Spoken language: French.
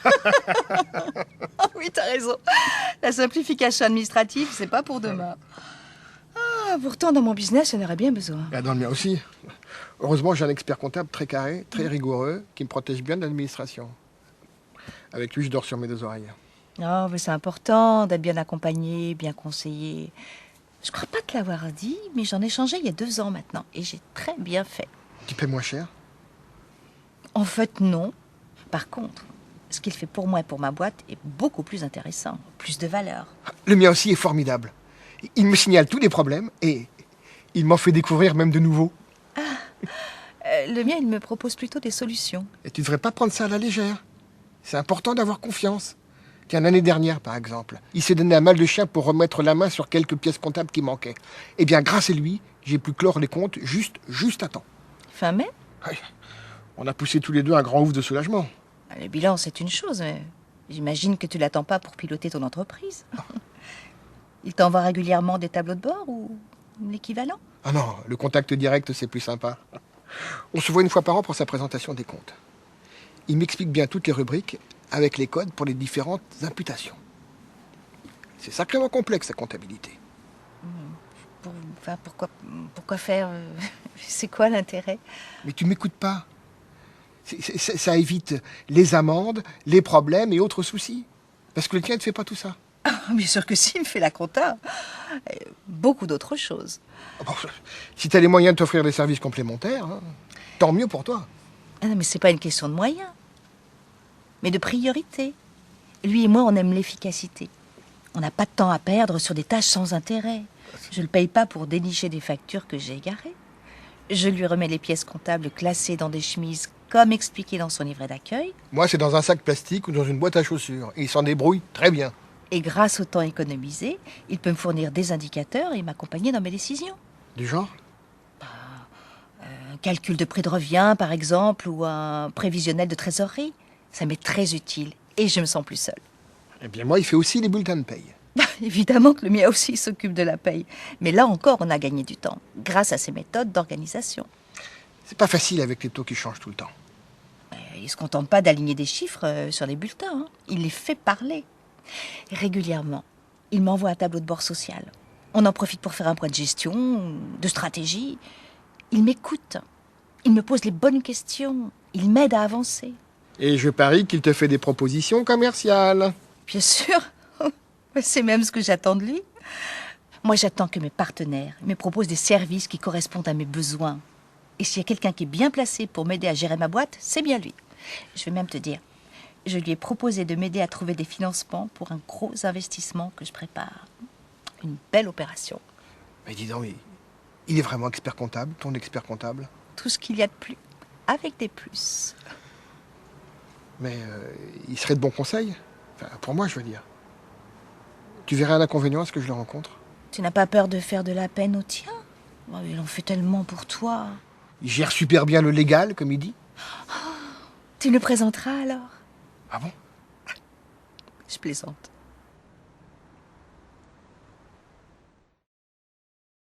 Oh oui, t'as raison. La simplification administrative, c'est pas pour demain. Ah, pourtant, dans mon business, j'en aurais bien besoin. Et dans le mien aussi. Heureusement, j'ai un expert comptable très carré, très rigoureux, qui me protège bien de l'administration. Avec lui, je dors sur mes deux oreilles. Oh, mais c'est important d'être bien accompagné, bien conseillé. Je crois pas te l'avoir dit, mais j'en ai changé il y a 2 ans maintenant. Et j'ai très bien fait. Tu paies moins cher? En fait, non. Par contre, ce qu'il fait pour moi et pour ma boîte est beaucoup plus intéressant. Plus de valeur. Le mien aussi est formidable. Il me signale tous les problèmes et il m'en fait découvrir même de nouveaux. Le mien, il me propose plutôt des solutions. Et tu devrais pas prendre ça à la légère. C'est important d'avoir confiance. Tiens, l'année dernière, par exemple, il s'est donné un mal de chien pour remettre la main sur quelques pièces comptables qui manquaient. Eh bien, grâce à lui, j'ai pu clore les comptes juste à temps. Fin mai, Ouais. On a poussé tous les deux un grand ouf de soulagement. le bilan, c'est une chose, mais j'imagine que tu l'attends pas pour piloter ton entreprise. Il t'envoie régulièrement des tableaux de bord ou l'équivalent? Ah non, le contact direct, c'est plus sympa. On se voit une fois par an pour sa présentation des comptes. Il m'explique bien toutes les rubriques avec les codes pour les différentes imputations. C'est sacrément complexe, la comptabilité. Enfin, pourquoi faire C'est quoi l'intérêt? Mais tu m'écoutes pas. Ça évite les amendes, les problèmes et autres soucis. Parce que le tien ne fait pas tout ça. Bien sûr que si, il me fait la compta. Beaucoup d'autres choses. Bon, si tu as les moyens de t'offrir des services complémentaires, hein, tant mieux pour toi. Ah non, mais c'est pas une question de moyens, mais de priorité. Lui et moi, on aime l'efficacité. On n'a pas de temps à perdre sur des tâches sans intérêt. Je le paye pas pour dénicher des factures que j'ai égarées. Je lui remets les pièces comptables classées dans des chemises, comme expliqué dans son livret d'accueil. Moi, c'est dans un sac plastique ou dans une boîte à chaussures. Et il s'en débrouille très bien. Et grâce au temps économisé, il peut me fournir des indicateurs et m'accompagner dans mes décisions. Du genre? Un calcul de prix de revient, par exemple, ou un prévisionnel de trésorerie. Ça m'est très utile et je me sens plus seule. Eh bien, moi, il fait aussi les bulletins de paye. Évidemment que le mien aussi s'occupe de la paye. Mais là encore, on a gagné du temps, grâce à ces méthodes d'organisation. C'est pas facile avec les taux qui changent tout le temps. Il ne se contente pas d'aligner des chiffres sur les bulletins, hein. Il les fait parler. Régulièrement, il m'envoie un tableau de bord social. On en profite pour faire un point de gestion, de stratégie. Il m'écoute. Il me pose les bonnes questions. Il m'aide à avancer. Et je parie qu'il te fait des propositions commerciales. Bien sûr. C'est même ce que j'attends de lui. Moi, j'attends que mes partenaires me proposent des services qui correspondent à mes besoins. Et s'il y a quelqu'un qui est bien placé pour m'aider à gérer ma boîte, c'est bien lui. Je vais même te dire, je lui ai proposé de m'aider à trouver des financements pour un gros investissement que je prépare. Une belle opération. Mais dis donc, il est vraiment expert comptable, ton expert comptable? Tout ce qu'il y a de plus, avec des plus. Mais il serait de bons conseils? Enfin, pour moi, je veux dire. Tu verrais un inconvénient à ce que je le rencontre? Tu n'as pas peur de faire de la peine au tien? Oh, il en fait tellement pour toi. Il gère super bien le légal, comme il dit. Tu le présenteras alors? Ah bon? Je plaisante.